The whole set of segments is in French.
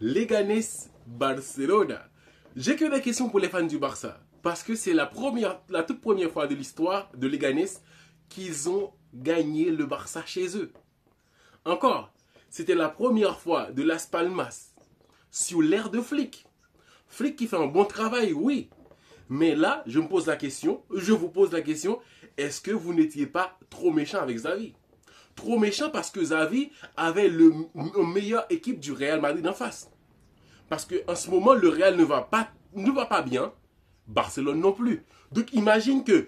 Leganés Barcelona. J'ai que des questions pour les fans du Barça. Parce que c'est la toute première fois de l'histoire de Leganés qu'ils ont gagné le Barça chez eux. Encore, c'était la première fois de Las Palmas sur l'ère de Flick. Flick qui fait un bon travail, oui. Mais là, je vous pose la question, est-ce que vous n'étiez pas trop méchant avec Xavi? Trop méchant parce que Xavi avait la meilleure équipe du Real Madrid en face. Parce qu'en ce moment, le Real ne va pas bien, Barcelone non plus. Donc imagine que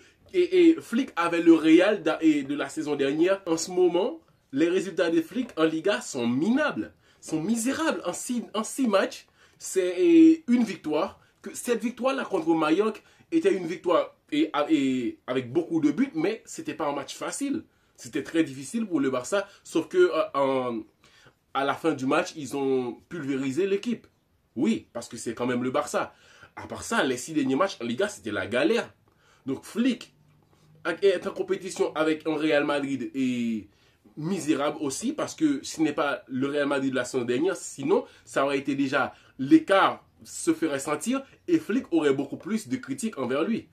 Flick avait le Real de la saison dernière. En ce moment, les résultats de Flick en Liga sont minables, sont misérables. En 6 matchs, c'est une victoire. Cette victoire-là contre Mallorca était une victoire avec beaucoup de buts, mais ce n'était pas un match facile. C'était très difficile pour le Barça, sauf que à la fin du match, ils ont pulvérisé l'équipe. Oui, parce que c'est quand même le Barça. À part ça, les 6 derniers matchs en Liga, c'était la galère. Donc Flick est en compétition avec un Real Madrid et misérable aussi, parce que ce n'est pas le Real Madrid de la saison dernière, sinon ça aurait été déjà l'écart se ferait sentir et Flick aurait beaucoup plus de critiques envers lui.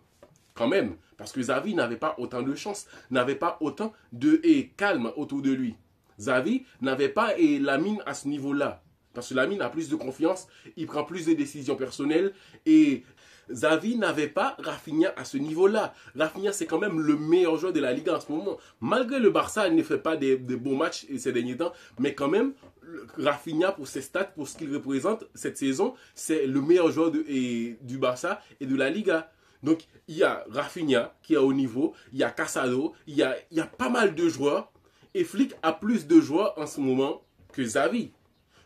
Quand même, parce que Xavi n'avait pas autant de chance, n'avait pas autant de calme autour de lui. Xavi n'avait pas Lamine à ce niveau-là. Parce que Lamine a plus de confiance, il prend plus de décisions personnelles et Xavi n'avait pas Rafinha à ce niveau-là. Rafinha, c'est quand même le meilleur joueur de la Liga en ce moment. Malgré le Barça, il ne fait pas des bons matchs ces derniers temps, mais quand même, Rafinha, pour ses stats, pour ce qu'il représente cette saison, c'est le meilleur joueur du Barça et de la Liga. Donc, il y a Rafinha qui est au niveau, il y a Casado, il y a pas mal de joueurs. Et Flick a plus de joueurs en ce moment que Xavi.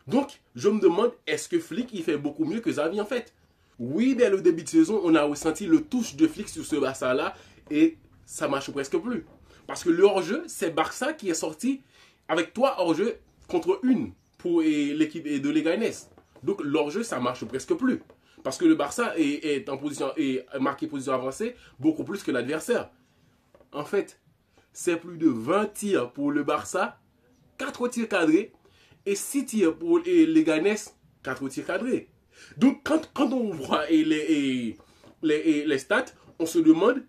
Donc, je me demande, est-ce que Flick, il fait beaucoup mieux que Xavi en fait? Oui, dès le début de saison, on a ressenti le touche de Flick sur ce Barça-là et ça marche presque plus. Parce que le hors-jeu, c'est Barça qui est sorti avec 3 hors-jeu contre 1 pour l'équipe de Leganés. Donc, l'hors-jeu, ça marche presque plus. Parce que le Barça est marqué position avancée beaucoup plus que l'adversaire. En fait, c'est plus de 20 tirs pour le Barça, 4 tirs cadrés et 6 tirs pour Leganés, 4 tirs cadrés. Donc, quand on voit les stats, on se demande,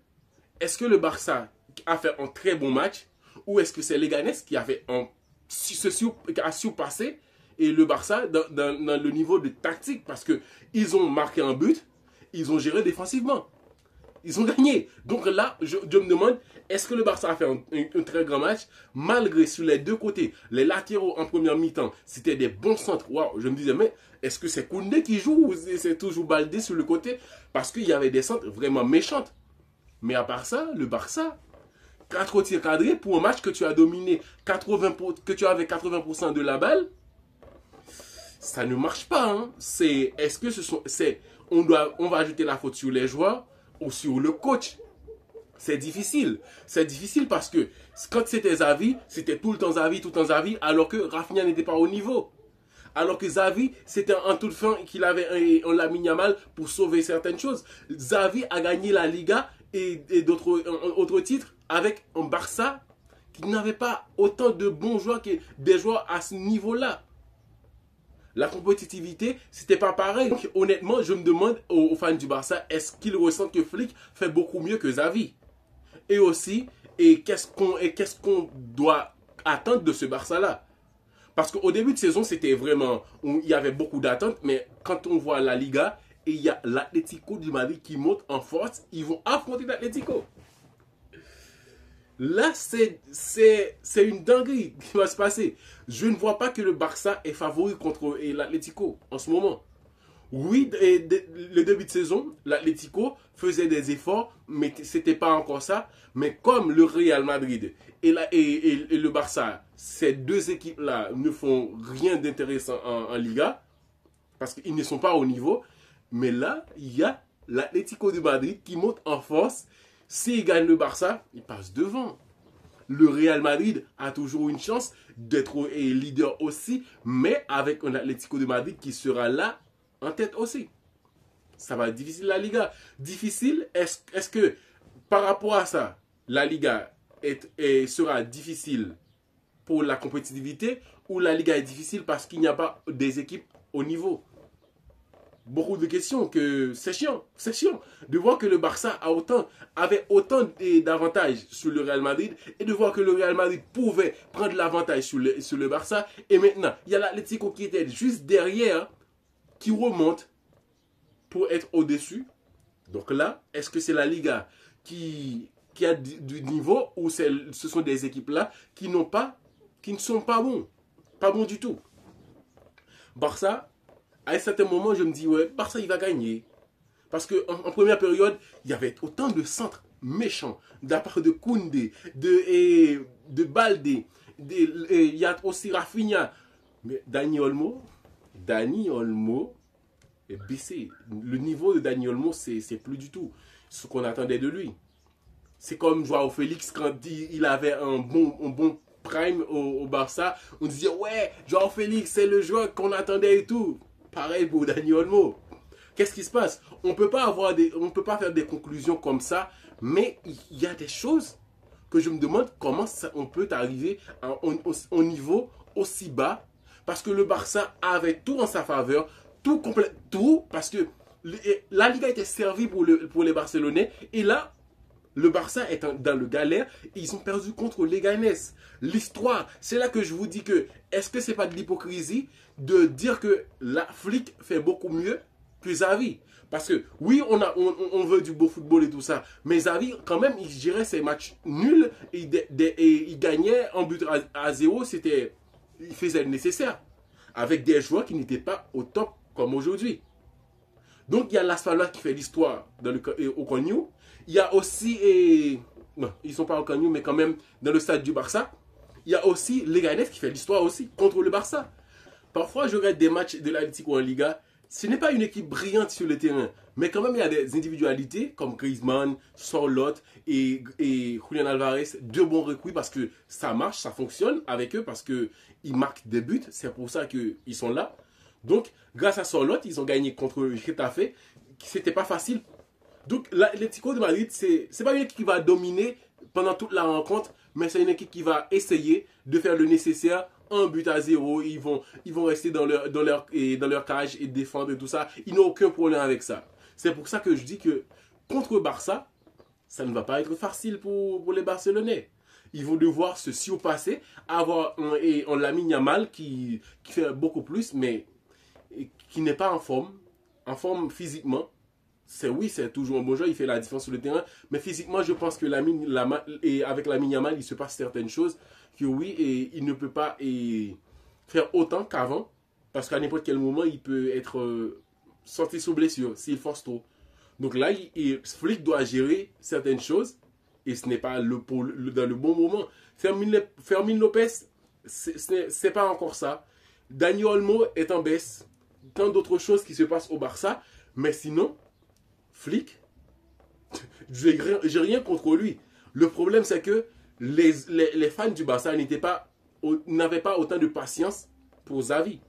est-ce que le Barça a fait un très bon match ou est-ce que c'est Leganés qui a surpassé et le Barça dans le niveau de tactique parce qu'ils ont marqué un but, ils ont géré défensivement. Ils ont gagné. Donc là, je me demande, est-ce que le Barça a fait un très grand match malgré sur les deux côtés, les latéraux en première mi-temps, c'était des bons centres. Waouh, je me disais, mais est-ce que c'est Koundé qui joue ou c'est toujours Baldé sur le côté? Parce qu'il y avait des centres vraiment méchantes. Mais à part ça, le Barça, 4 tirs cadrés pour un match que tu as dominé, que tu avais 80% de la balle, ça ne marche pas. Hein. On va ajouter la faute sur les joueurs ou sur le coach. C'est difficile. C'est difficile parce que quand c'était Xavi, c'était tout le temps Xavi, alors que Rafinha n'était pas au niveau. Alors que Xavi, c'était en toute fin qu'il avait un Lamine Yamal pour sauver certaines choses. Xavi a gagné la Liga et d'autres titres avec un Barça qui n'avait pas autant de bons joueurs que des joueurs à ce niveau-là. La compétitivité, c'était pas pareil. Donc, honnêtement, je me demande aux fans du Barça, est-ce qu'ils ressentent que Flick fait beaucoup mieux que Xavi? Et aussi, qu'est-ce qu'on doit attendre de ce Barça-là? Parce qu'au début de saison, c'était vraiment, il y avait beaucoup d'attentes, mais quand on voit la Liga, et il y a l'Atlético du Madrid qui monte en force, ils vont affronter l'Atlético. Là, c'est une dinguerie qui va se passer. Je ne vois pas que le Barça est favori contre l'Atlético en ce moment. Oui, le début de saison, l'Atlético faisait des efforts, mais ce n'était pas encore ça. Mais comme le Real Madrid et le Barça, ces deux équipes-là ne font rien d'intéressant en Liga, parce qu'ils ne sont pas au niveau. Mais là, il y a l'Atlético de Madrid qui monte en force. S'il gagne le Barça, il passe devant. Le Real Madrid a toujours une chance d'être leader aussi, mais avec un Atlético de Madrid qui sera là en tête aussi. Ça va être difficile la Liga. Difficile, est-ce que par rapport à ça, la Liga sera difficile pour la compétitivité ou la Liga est difficile parce qu'il n'y a pas des équipes haut niveau. Beaucoup de questions que c'est chiant de voir que le Barça avait autant d'avantages sur le Real Madrid et de voir que le Real Madrid pouvait prendre l'avantage sur le Barça et maintenant il y a l'Atlético qui était juste derrière qui remonte pour être au-dessus. Donc là, est-ce que c'est la Liga qui a du niveau ou ce sont des équipes là qui ne sont pas bons du tout. Barça, à un certain moment, je me dis, ouais, Barça, il va gagner. Parce qu'en première période, il y avait autant de centres méchants de la part de Koundé, de Balde, il y a aussi Rafinha. Mais Dani Olmo est baissé. Le niveau de Dani Olmo, c'est plus du tout ce qu'on attendait de lui. C'est comme Joao Félix quand il avait un bon prime au Barça. On disait, ouais, Joao Félix, c'est le joueur qu'on attendait et tout. Pareil pour Dani Olmo. Qu'est-ce qui se passe? On peut pas faire des conclusions comme ça, mais il y a des choses que je me demande comment on peut arriver au niveau aussi bas, parce que le Barça avait tout en sa faveur, tout, parce que la Liga était servie pour les Barcelonais, et là, le Barça est dans le galère, et ils ont perdu contre Leganés. L'histoire, c'est là que je vous dis que, est-ce que c'est pas de l'hypocrisie de dire que la Flick fait beaucoup mieux que Xavi? Parce que oui, on veut du beau football et tout ça, mais Xavi, quand même, il gérait ses matchs nuls et il gagnait en but à 0, il faisait le nécessaire, avec des joueurs qui n'étaient pas au top comme aujourd'hui. Donc il y a Las Palmas qui fait l'histoire au Camp Nou. Il y a aussi, non, ils ne sont pas au Camp Nou, mais quand même dans le stade du Barça. Il y a aussi Leganés qui fait l'histoire aussi contre le Barça. Parfois, je regarde des matchs de l'Atlético en Liga. Ce n'est pas une équipe brillante sur le terrain, mais quand même il y a des individualités comme Griezmann, Sorloth et Julián Álvarez, deux bons recrues parce que ça marche, ça fonctionne avec eux parce qu'ils marquent des buts. C'est pour ça qu'ils sont là. Donc, grâce à Sorloth, ils ont gagné contre Getafe. C'était pas facile. Donc, l'Atlético de Madrid, c'est pas une équipe qui va dominer pendant toute la rencontre, mais c'est une équipe qui va essayer de faire le nécessaire. Un but à 0, ils vont rester dans leur cage et défendre et tout ça. Ils n'ont aucun problème avec ça. C'est pour ça que je dis que contre Barça, ça ne va pas être facile pour les Barcelonais. Ils vont devoir se surpasser, avoir un Lamine Yamal qui fait beaucoup plus, mais qui n'est pas en forme physiquement. C'est toujours un bon joueur, il fait la différence sur le terrain, mais physiquement, je pense que avec Lamine Yamal, il se passe certaines choses que oui, et il ne peut pas faire autant qu'avant, parce qu'à n'importe quel moment, il peut être sorti sous blessure s'il force trop. Donc là, Flick doit gérer certaines choses, et ce n'est pas dans le bon moment. Fermín López, c'est pas encore ça. Dani Olmo est en baisse. Tant d'autres choses qui se passent au Barça, mais sinon, Flick, j'ai rien contre lui. Le problème, c'est que les fans du Barça n'avaient pas autant de patience pour Xavi.